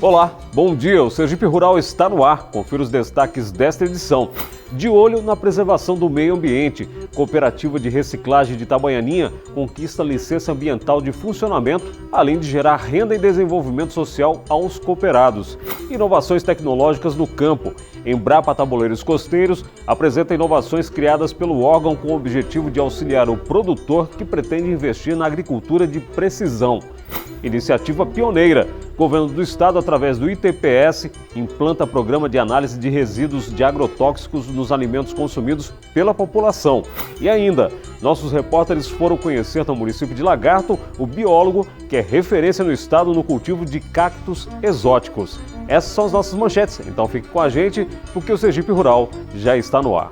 Olá, bom dia, o Sergipe Rural está no ar. Confira os destaques desta edição. De olho na preservação do meio ambiente, Cooperativa de Reciclagem de Itabaianinha conquista licença ambiental de funcionamento, além de gerar renda e desenvolvimento social aos cooperados. Inovações tecnológicas no campo. Embrapa Tabuleiros Costeiros apresenta inovações criadas pelo órgão com o objetivo de auxiliar o produtor que pretende investir na agricultura de precisão. Iniciativa pioneira. Governo do Estado, através do ITPS, implanta programa de análise de resíduos de agrotóxicos nos alimentos consumidos pela população. E ainda, nossos repórteres foram conhecer no município de Lagarto o biólogo que é referência no estado no cultivo de cactos exóticos. Essas são as nossas manchetes, então fique com a gente porque o Sergipe Rural já está no ar.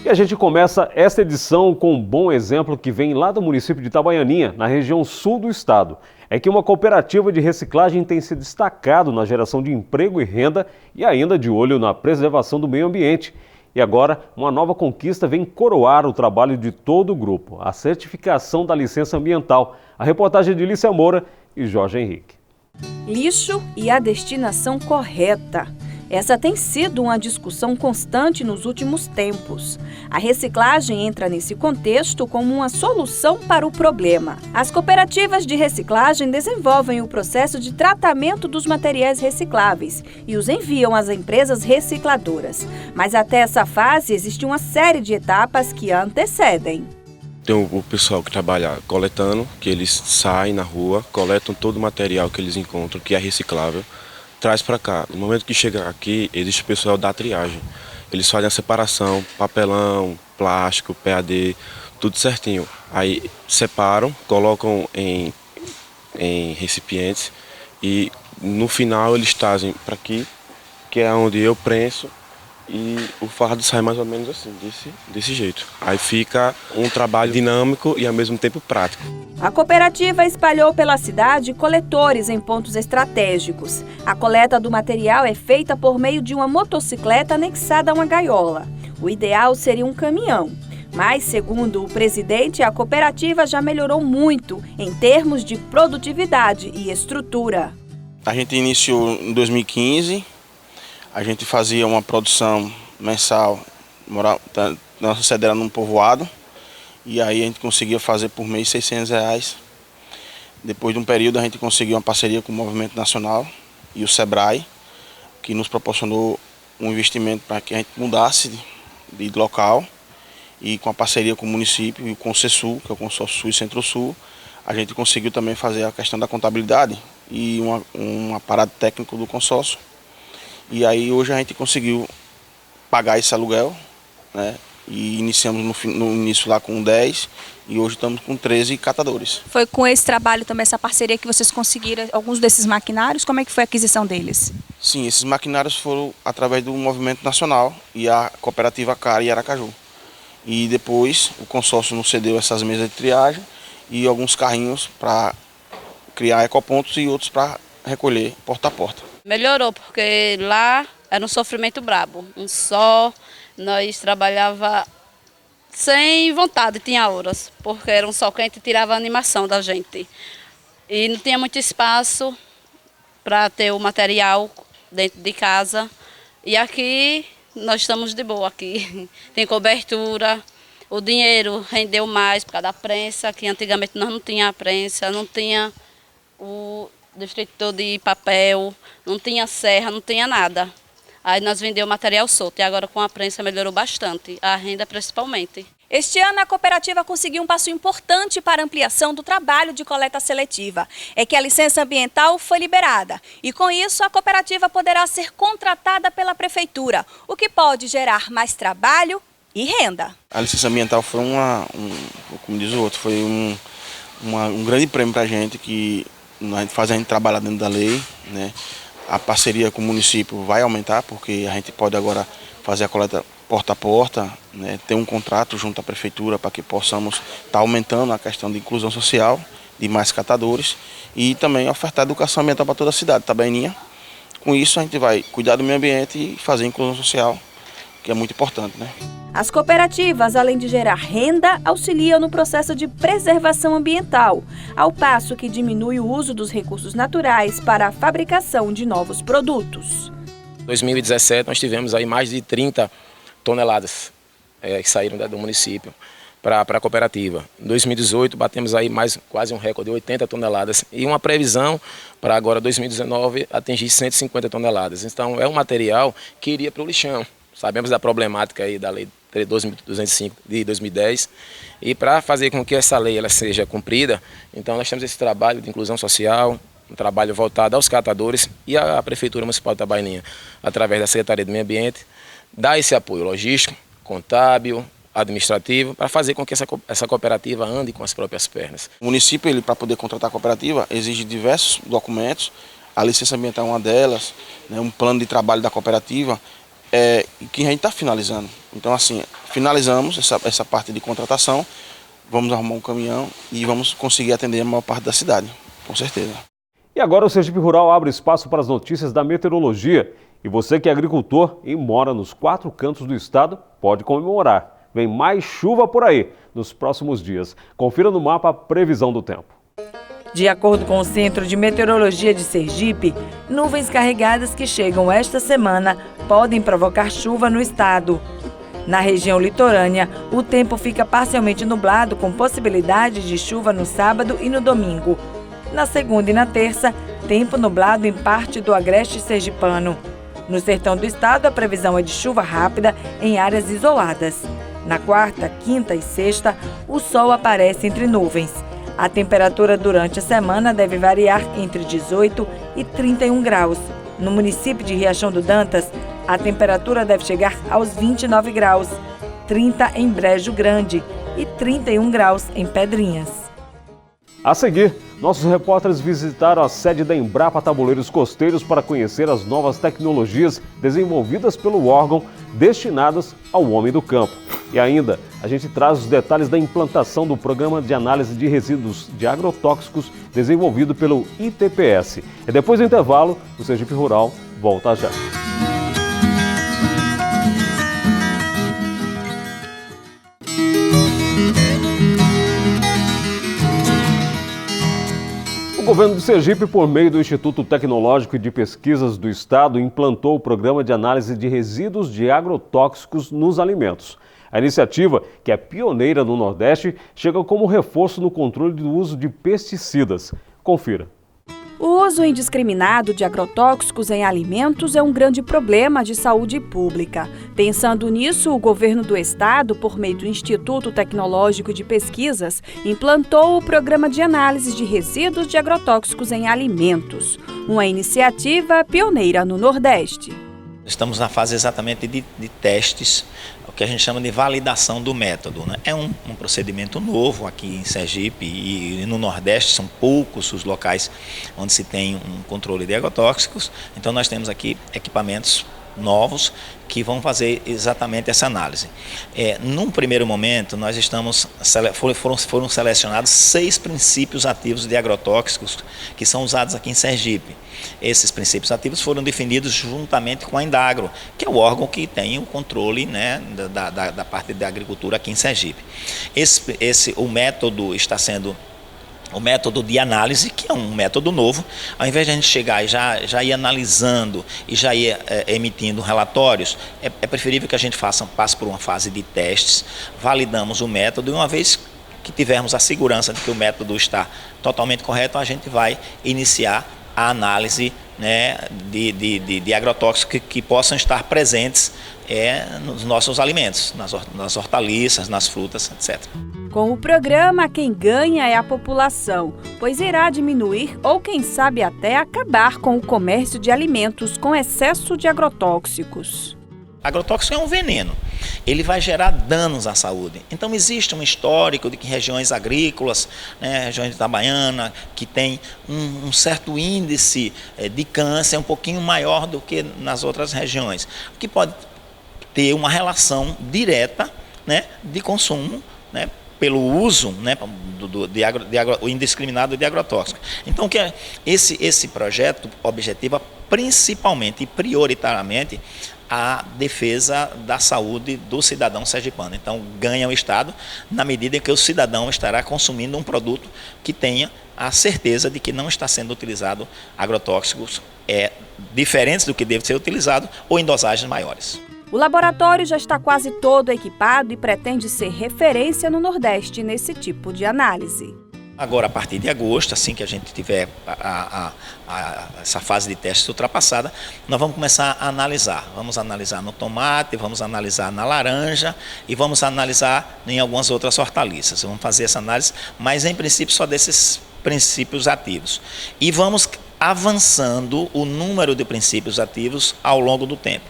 E a gente começa esta edição com um bom exemplo que vem lá do município de Itabaianinha, na região sul do estado. É que uma cooperativa de reciclagem tem se destacado na geração de emprego e renda e ainda de olho na preservação do meio ambiente. E agora, uma nova conquista vem coroar o trabalho de todo o grupo, a certificação da licença ambiental. A reportagem de Lícia Moura e Jorge Henrique. Lixo e a destinação correta. Essa tem sido uma discussão constante nos últimos tempos. A reciclagem entra nesse contexto como uma solução para o problema. As cooperativas de reciclagem desenvolvem o processo de tratamento dos materiais recicláveis e os enviam às empresas recicladoras. Mas até essa fase existe uma série de etapas que a antecedem. Tem o pessoal que trabalha coletando, que eles saem na rua, coletam todo o material que eles encontram, que é reciclável, traz para cá. No momento que chega aqui, existe o pessoal da triagem. Eles fazem a separação, papelão, plástico, PAD, tudo certinho. Aí separam, colocam em recipientes e no final eles trazem para aqui, que é onde eu prenso, e o fardo sai mais ou menos assim, desse jeito. Aí fica um trabalho dinâmico e ao mesmo tempo prático. A cooperativa espalhou pela cidade coletores em pontos estratégicos. A coleta do material é feita por meio de uma motocicleta anexada a uma gaiola. O ideal seria um caminhão. Mas, segundo o presidente, a cooperativa já melhorou muito em termos de produtividade e estrutura. A gente iniciou em 2015. A gente fazia uma produção mensal, nossa sede era num povoado, e aí a gente conseguia fazer por mês R$600. Depois de um período a gente conseguiu uma parceria com o Movimento Nacional e o Sebrae, que nos proporcionou um investimento para que a gente mudasse de local, e com a parceria com o município e com o CESUL, que é o Consórcio Sul e Centro-Sul, a gente conseguiu também fazer a questão da contabilidade e um aparato técnico do consórcio. E aí hoje a gente conseguiu pagar esse aluguel, né? E iniciamos no início lá com 10 e hoje estamos com 13 catadores. Foi com esse trabalho também, essa parceria, que vocês conseguiram alguns desses maquinários? Como é que foi a aquisição deles? Sim, esses maquinários foram através do Movimento Nacional e a cooperativa CAR e Aracaju. E depois o consórcio nos cedeu essas mesas de triagem e alguns carrinhos para criar ecopontos e outros para recolher porta a porta. Melhorou, porque lá era um sofrimento brabo. Nós trabalhava sem vontade, tinha horas, porque era um sol quente e tirava a animação da gente. E não tinha muito espaço para ter o material dentro de casa. E aqui nós estamos de boa aqui. Tem cobertura, o dinheiro rendeu mais por causa da prensa, que antigamente nós não tinha a prensa, não tinha o distribuidor de papel, não tinha serra, não tinha nada. Aí nós vendemos material solto e agora com a prensa melhorou bastante, a renda principalmente. Este ano a cooperativa conseguiu um passo importante para a ampliação do trabalho de coleta seletiva. É que a licença ambiental foi liberada e com isso a cooperativa poderá ser contratada pela prefeitura, o que pode gerar mais trabalho e renda. A licença ambiental foi como diz o outro, foi um grande prêmio para a gente, que a gente faz a gente trabalhar dentro da lei, né? A parceria com o município vai aumentar, porque a gente pode agora fazer a coleta porta a porta, né? Ter um contrato junto à prefeitura para que possamos estar aumentando a questão de inclusão social, de mais catadores e também ofertar educação ambiental para toda a cidade, Itabaianinha. Com isso a gente vai cuidar do meio ambiente e fazer inclusão social, que é muito importante, né? As cooperativas, além de gerar renda, auxiliam no processo de preservação ambiental, ao passo que diminui o uso dos recursos naturais para a fabricação de novos produtos. Em 2017 nós tivemos aí mais de 30 toneladas que saíram do município para a cooperativa. Em 2018 batemos aí quase um recorde de 80 toneladas e uma previsão para agora 2019 atingir 150 toneladas. Então é um material que iria para o lixão. Sabemos da problemática aí da lei 12.205 de 2010 e para fazer com que essa lei ela seja cumprida, então nós temos esse trabalho de inclusão social, um trabalho voltado aos catadores e à Prefeitura Municipal de Itabaianinha, através da Secretaria do Meio Ambiente, dá esse apoio logístico, contábil, administrativo, para fazer com que essa cooperativa ande com as próprias pernas. O município, para poder contratar a cooperativa, exige diversos documentos, a licença ambiental é uma delas, né, um plano de trabalho da cooperativa, que a gente está finalizando. Então, assim, finalizamos essa parte de contratação, vamos arrumar um caminhão e vamos conseguir atender a maior parte da cidade, com certeza. E agora o Sergipe Rural abre espaço para as notícias da meteorologia. E você que é agricultor e mora nos 4 cantos do estado, pode comemorar. Vem mais chuva por aí nos próximos dias. Confira no mapa a previsão do tempo. De acordo com o Centro de Meteorologia de Sergipe, nuvens carregadas que chegam esta semana podem provocar chuva no estado. Na região litorânea, o tempo fica parcialmente nublado com possibilidade de chuva no sábado e no domingo. Na segunda e na terça, tempo nublado em parte do agreste sergipano. No sertão do estado, a previsão é de chuva rápida em áreas isoladas. Na quarta, quinta e sexta, o sol aparece entre nuvens. A temperatura durante a semana deve variar entre 18 e 31 graus. No município de Riachão do Dantas, a temperatura deve chegar aos 29 graus, 30 em Brejo Grande e 31 graus em Pedrinhas. A seguir, nossos repórteres visitaram a sede da Embrapa Tabuleiros Costeiros para conhecer as novas tecnologias desenvolvidas pelo órgão destinadas ao homem do campo. E ainda, a gente traz os detalhes da implantação do Programa de Análise de Resíduos de Agrotóxicos desenvolvido pelo ITPS. E depois do intervalo, o Sergipe Rural volta já. O governo de Sergipe, por meio do Instituto Tecnológico e de Pesquisas do Estado, implantou o Programa de Análise de Resíduos de Agrotóxicos nos Alimentos. A iniciativa, que é pioneira no Nordeste, chega como reforço no controle do uso de pesticidas. Confira. O uso indiscriminado de agrotóxicos em alimentos é um grande problema de saúde pública. Pensando nisso, o governo do estado, por meio do Instituto Tecnológico de Pesquisas, implantou o Programa de Análise de Resíduos de Agrotóxicos em Alimentos, uma iniciativa pioneira no Nordeste. Estamos na fase exatamente de testes, o que a gente chama de validação do método, né? É um procedimento novo aqui em Sergipe e no Nordeste são poucos os locais onde se tem um controle de agrotóxicos. Então nós temos aqui equipamentos novos que vão fazer exatamente essa análise. Num primeiro momento, nós foram selecionados 6 princípios ativos de agrotóxicos que são usados aqui em Sergipe. Esses princípios ativos foram definidos juntamente com a Indagro, que é o órgão que tem o controle, né, da parte da agricultura aqui em Sergipe. O método está sendo o método de análise, que é um método novo. Ao invés de a gente chegar e já ir analisando e já ir emitindo relatórios, é preferível que a gente passe por uma fase de testes, validamos o método e uma vez que tivermos a segurança de que o método está totalmente correto, a gente vai iniciar a análise, né, de agrotóxicos que possam estar presentes nos nossos alimentos, nas hortaliças, nas frutas, etc. Com o programa, quem ganha é a população, pois irá diminuir ou, quem sabe, até acabar com o comércio de alimentos com excesso de agrotóxicos. Agrotóxico é um veneno, ele vai gerar danos à saúde. Então existe um histórico de que regiões agrícolas, né, regiões de Itabaiana, que tem um certo índice de câncer um pouquinho maior do que nas outras regiões, o que pode ter uma relação direta, né, de consumo, né, pelo uso, né, o indiscriminado de agrotóxico. Então, esse projeto objetiva principalmente e prioritariamente a defesa da saúde do cidadão sergipano. Então, ganha o Estado na medida em que o cidadão estará consumindo um produto que tenha a certeza de que não está sendo utilizado agrotóxicos diferentes do que deve ser utilizado ou em dosagens maiores. O laboratório já está quase todo equipado e pretende ser referência no Nordeste nesse tipo de análise. Agora, a partir de agosto, assim que a gente tiver essa fase de testes ultrapassada, nós vamos começar a analisar. Vamos analisar no tomate, vamos analisar na laranja e vamos analisar em algumas outras hortaliças. Vamos fazer essa análise, mas em princípio só desses princípios ativos. E vamos avançando o número de princípios ativos ao longo do tempo.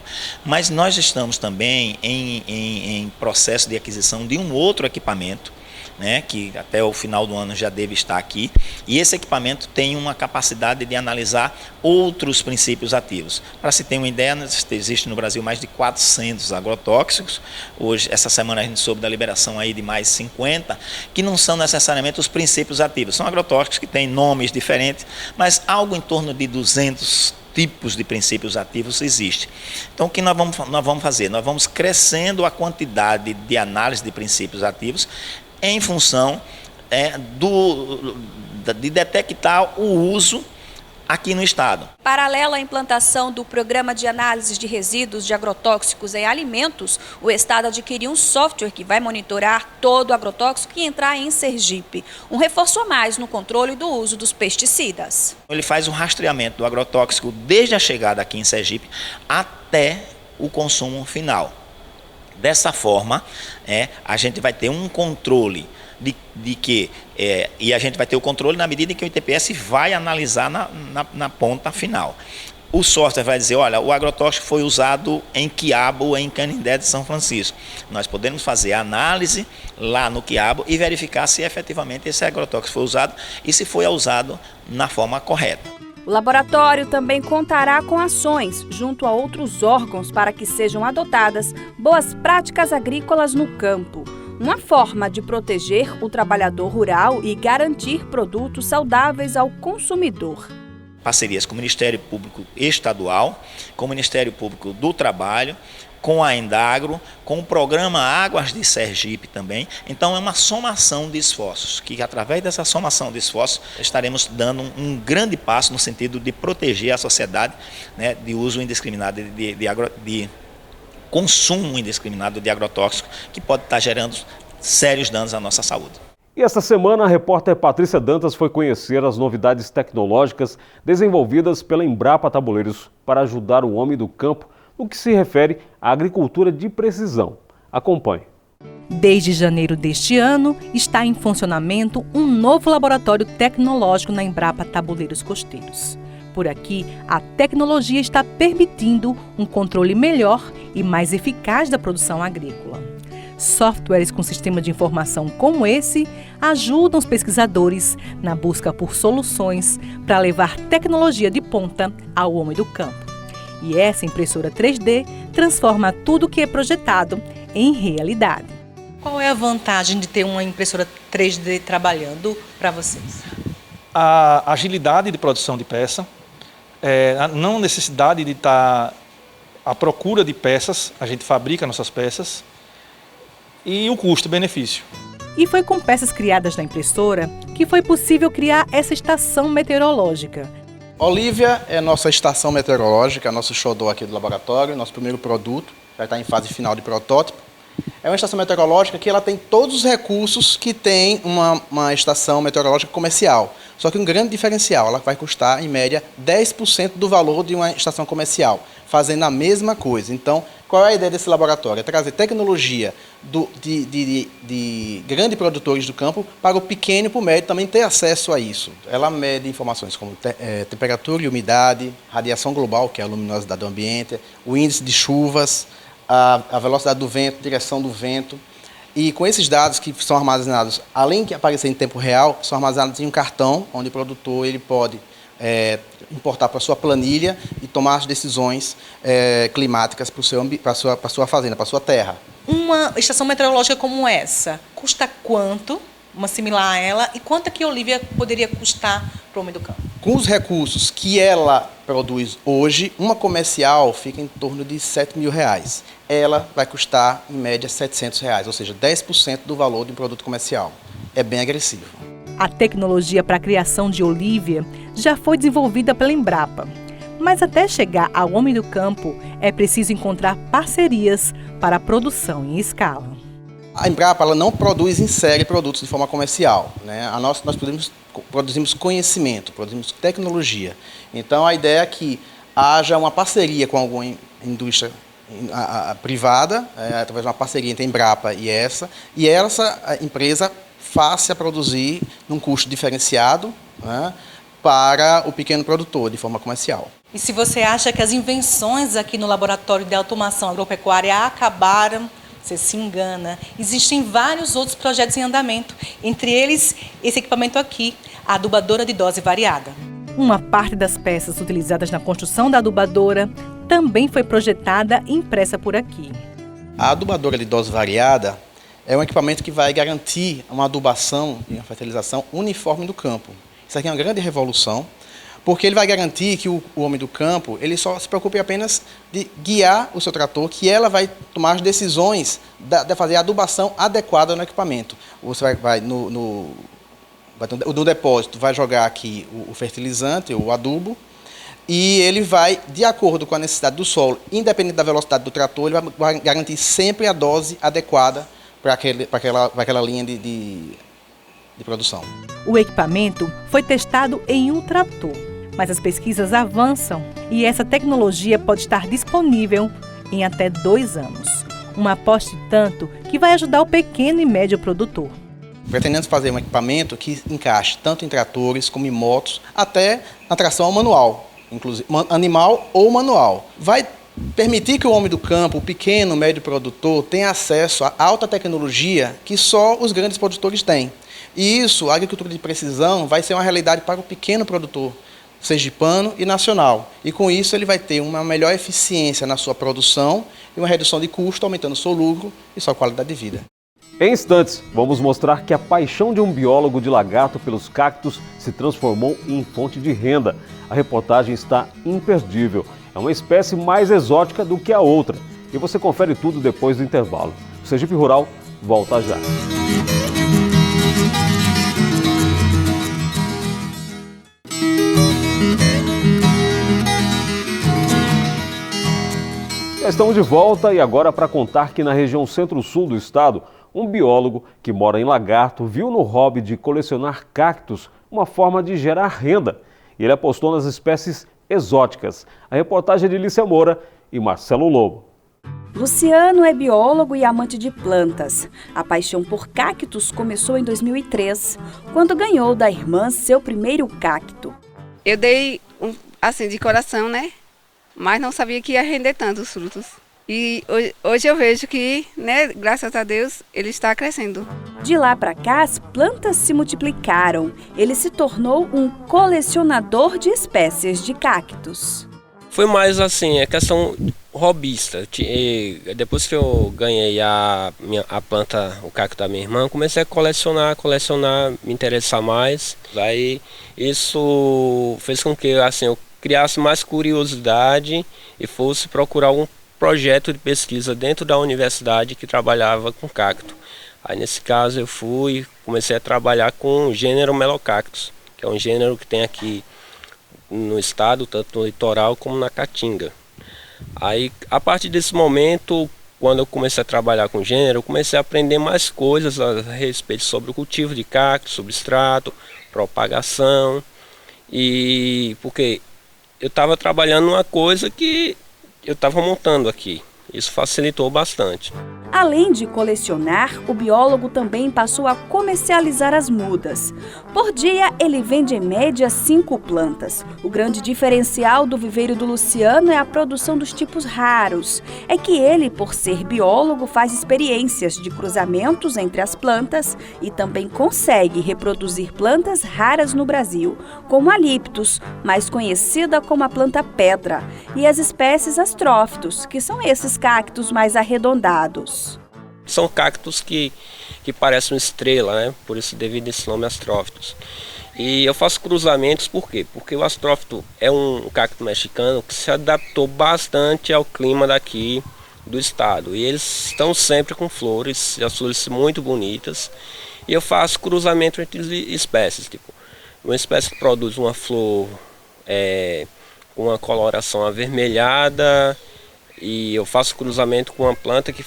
Mas nós estamos também em processo de aquisição de um outro equipamento, né, que até o final do ano já deve estar aqui, e esse equipamento tem uma capacidade de analisar outros princípios ativos. Para se ter uma ideia, existe no Brasil mais de 400 agrotóxicos. Hoje, essa semana a gente soube da liberação aí de mais 50, que não são necessariamente os princípios ativos, são agrotóxicos que têm nomes diferentes, mas algo em torno de 200 tipos de princípios ativos existe. Então, o que nós vamos fazer? Nós vamos crescendo a quantidade de análise de princípios ativos em função de detectar o uso aqui no Estado. Paralela à implantação do Programa de Análise de Resíduos de Agrotóxicos em Alimentos, o Estado adquiriu um software que vai monitorar todo o agrotóxico que entrar em Sergipe. Um reforço a mais no controle do uso dos pesticidas. Ele faz o rastreamento do agrotóxico desde a chegada aqui em Sergipe até o consumo final. Dessa forma, a gente vai ter um controle e a gente vai ter o controle na medida em que o ITPS vai analisar na ponta final. O software vai dizer, olha, o agrotóxico foi usado em Quiabo, em Canindé de São Francisco. Nós podemos fazer a análise lá no Quiabo e verificar se efetivamente esse agrotóxico foi usado e se foi usado na forma correta. O laboratório também contará com ações junto a outros órgãos para que sejam adotadas boas práticas agrícolas no campo. Uma forma de proteger o trabalhador rural e garantir produtos saudáveis ao consumidor. Parcerias com o Ministério Público Estadual, com o Ministério Público do Trabalho, com a Endagro, com o programa Águas de Sergipe também. Então é uma somação de esforços, que através dessa somação de esforços estaremos dando um grande passo no sentido de proteger a sociedade, né, de uso indiscriminado de consumo indiscriminado de agrotóxico, que pode estar gerando sérios danos à nossa saúde. E esta semana a repórter Patrícia Dantas foi conhecer as novidades tecnológicas desenvolvidas pela Embrapa Tabuleiros para ajudar o homem do campo no que se refere à agricultura de precisão. Acompanhe. Desde janeiro deste ano, está em funcionamento um novo laboratório tecnológico na Embrapa Tabuleiros Costeiros. Por aqui, a tecnologia está permitindo um controle melhor e mais eficaz da produção agrícola. Softwares com sistema de informação como esse ajudam os pesquisadores na busca por soluções para levar tecnologia de ponta ao homem do campo. E essa impressora 3D transforma tudo o que é projetado em realidade. Qual é a vantagem de ter uma impressora 3D trabalhando para vocês? A agilidade de produção de peça, a não necessidade de estar à procura de peças, a gente fabrica nossas peças, e o custo-benefício. E foi com peças criadas na impressora que foi possível criar essa estação meteorológica. Olívia é nossa estação meteorológica, nosso xodó aqui do laboratório, nosso primeiro produto, já está em fase final de protótipo. É uma estação meteorológica que ela tem todos os recursos que tem uma estação meteorológica comercial. Só que um grande diferencial, ela vai custar, em média, 10% do valor de uma estação comercial, fazendo a mesma coisa. Então, qual é a ideia desse laboratório? É trazer tecnologia de grandes produtores do campo para o pequeno e para o médio também ter acesso a isso. Ela mede informações como temperatura e umidade, radiação global, que é a luminosidade do ambiente, o índice de chuvas, a velocidade do vento, direção do vento. E com esses dados que são armazenados, além de aparecer em tempo real, são armazenados em um cartão, onde o produtor ele pode importar para a sua planilha e tomar as decisões climáticas para a sua fazenda, para a sua terra. Uma estação meteorológica como essa, custa quanto, uma similar a ela, e quanto é que a Olívia poderia custar para o homem do campo? Com os recursos que ela produz hoje, uma comercial fica em torno de R$7.000. Ela vai custar, em média, R$700, ou seja, 10% do valor de um produto comercial. É bem agressivo. A tecnologia para a criação de Olívia já foi desenvolvida pela Embrapa. Mas até chegar ao homem do campo, é preciso encontrar parcerias para a produção em escala. A Embrapa ela não produz em série produtos de forma comercial, né? Nós produzimos conhecimento, produzimos tecnologia. Então a ideia é que haja uma parceria com alguma indústria privada, através de uma parceria entre a Embrapa e essa empresa faça produzir num custo diferenciado, né, para o pequeno produtor de forma comercial. E se você acha que as invenções aqui no Laboratório de Automação Agropecuária acabaram, você se engana. Existem vários outros projetos em andamento, entre eles esse equipamento aqui, a adubadora de dose variada. Uma parte das peças utilizadas na construção da adubadora também foi projetada e impressa por aqui. A adubadora de dose variada é um equipamento que vai garantir uma adubação e uma fertilização uniforme do campo. Isso aqui é uma grande revolução, porque ele vai garantir que o homem do campo ele só se preocupe apenas de guiar o seu trator, que ela vai tomar as decisões de fazer a adubação adequada no equipamento. Você vai no depósito, vai jogar aqui o fertilizante, o adubo, e ele vai, de acordo com a necessidade do solo, independente da velocidade do trator, ele vai garantir sempre a dose adequada para aquela linha de produção. O equipamento foi testado em um trator, mas as pesquisas avançam e essa tecnologia pode estar disponível em até 2 anos. Uma aposta tanto que vai ajudar o pequeno e médio produtor. Pretendemos fazer um equipamento que encaixe tanto em tratores como em motos, até na tração manual, inclusive animal ou manual. Vai permitir que o homem do campo, o pequeno, médio produtor, tenha acesso a alta tecnologia que só os grandes produtores têm. E isso, a agricultura de precisão, vai ser uma realidade para o pequeno produtor sergipano e nacional. E com isso ele vai ter uma melhor eficiência na sua produção e uma redução de custo, aumentando o seu lucro e sua qualidade de vida. Em instantes, vamos mostrar que a paixão de um biólogo de lagarto pelos cactos se transformou em fonte de renda. A reportagem está imperdível. É uma espécie mais exótica do que a outra. E você confere tudo depois do intervalo. O Sergipe Rural volta já. Estamos de volta e agora para contar que na região centro-sul do estado, um biólogo que mora em Lagarto viu no hobby de colecionar cactos uma forma de gerar renda. E ele apostou nas espécies exóticas. A reportagem é de Lícia Moura e Marcelo Lobo. Luciano é biólogo e amante de plantas. A paixão por cactos começou em 2003, quando ganhou da irmã seu primeiro cacto. Eu dei assim de coração, né? Mas não sabia que ia render tanto os frutos. E hoje eu vejo que, né, graças a Deus, ele está crescendo. De lá para cá, as plantas se multiplicaram. Ele se tornou um colecionador de espécies de cactos. Foi mais assim, é questão hobbyista. Depois que eu ganhei a planta, o cacto da minha irmã, comecei a colecionar, me interessar mais. Aí isso fez com que assim, eu criasse mais curiosidade e fosse procurar um projeto de pesquisa dentro da universidade que trabalhava com cacto. Aí nesse caso eu comecei a trabalhar com o gênero Melocactus, que é um gênero que tem aqui no estado, tanto no litoral como na Caatinga. Aí a partir desse momento, quando eu comecei a trabalhar com o gênero, eu comecei a aprender mais coisas a respeito sobre o cultivo de cacto, substrato, propagação, e porque eu estava trabalhando numa coisa que eu estava montando aqui. Isso facilitou bastante. Além de colecionar, o biólogo também passou a comercializar as mudas. Por dia, ele vende em média 5 plantas. O grande diferencial do viveiro do Luciano é a produção dos tipos raros. É que ele, por ser biólogo, faz experiências de cruzamentos entre as plantas e também consegue reproduzir plantas raras no Brasil, como a Liptus, mais conhecida como a planta pedra, e as espécies astrófitos, que são esses cactos mais arredondados. São cactos que parecem uma estrela, né? Por isso devido a esse nome astrófitos. E eu faço cruzamentos, por quê? Porque o astrófito é um cacto mexicano que se adaptou bastante ao clima daqui do estado. E eles estão sempre com flores, as flores muito bonitas. E eu faço cruzamento entre espécies, tipo, uma espécie que produz uma flor com uma coloração avermelhada, e eu faço cruzamento com uma planta que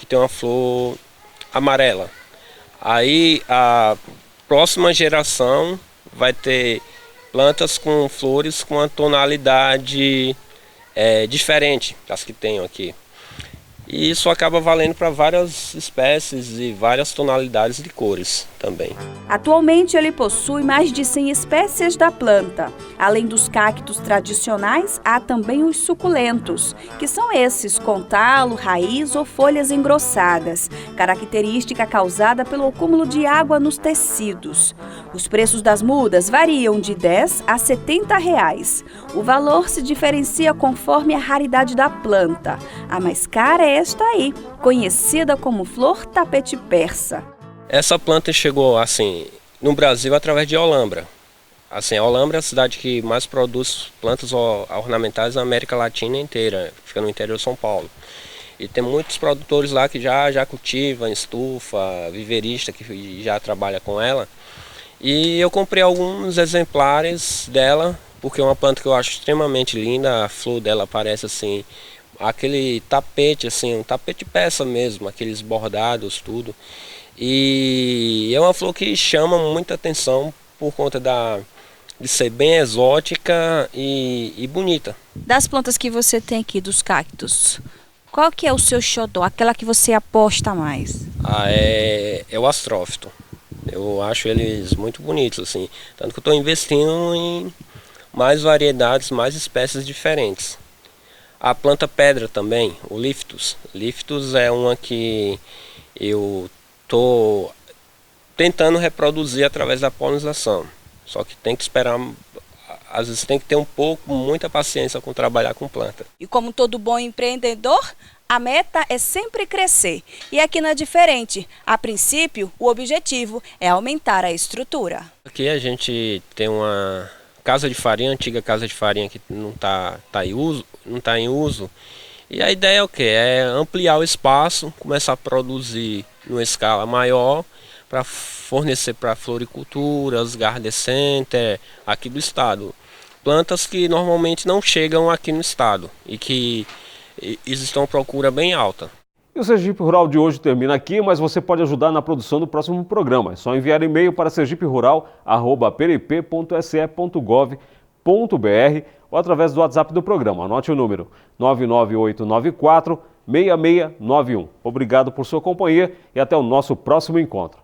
tem uma flor amarela. Aí a próxima geração vai ter plantas com flores com uma tonalidade diferente das que tenho aqui. E isso acaba valendo para várias espécies e várias tonalidades de cores também. Atualmente ele possui mais de 100 espécies da planta. Além dos cactos tradicionais, há também os suculentos, que são esses com talo, raiz ou folhas engrossadas, característica causada pelo acúmulo de água nos tecidos. Os preços das mudas variam de R$10 a R$70. O valor se diferencia conforme a raridade da planta. A mais cara é esta aí, conhecida como flor tapete persa. Essa planta chegou assim no Brasil através de Olambra. Assim, Olambra é a cidade que mais produz plantas ornamentais na América Latina inteira, fica no interior de São Paulo. E tem muitos produtores lá que já cultivam, estufa, viverista que já trabalha com ela. E eu comprei alguns exemplares dela, porque é uma planta que eu acho extremamente linda, a flor dela parece assim, aquele tapete, assim, um tapete peça mesmo, aqueles bordados, tudo. E é uma flor que chama muita atenção por conta de ser bem exótica e bonita. Das plantas que você tem aqui, dos cactos, qual que é o seu xodó, aquela que você aposta mais? É o astrófito. Eu acho eles muito bonitos, assim. Tanto que eu estou investindo em mais variedades, mais espécies diferentes. A planta pedra também, o Liftus. Liftus é uma que eu estou tentando reproduzir através da polinização. Só que tem que esperar, às vezes tem que ter muita paciência com trabalhar com planta. E como todo bom empreendedor, a meta é sempre crescer. E aqui não é diferente. A princípio, o objetivo é aumentar a estrutura. Aqui a gente tem uma casa de farinha, antiga casa de farinha que não tá em uso. E a ideia é o quê? É ampliar o espaço, começar a produzir numa escala maior para fornecer para floriculturas, garden center aqui do estado. Plantas que normalmente não chegam aqui no estado e que existe uma procura bem alta. E o Sergipe Rural de hoje termina aqui, mas você pode ajudar na produção do próximo programa. É só enviar e-mail para sergiperural@prip.se.gov.br ou através do WhatsApp do programa. Anote o número 99894-6691. Obrigado por sua companhia e até o nosso próximo encontro.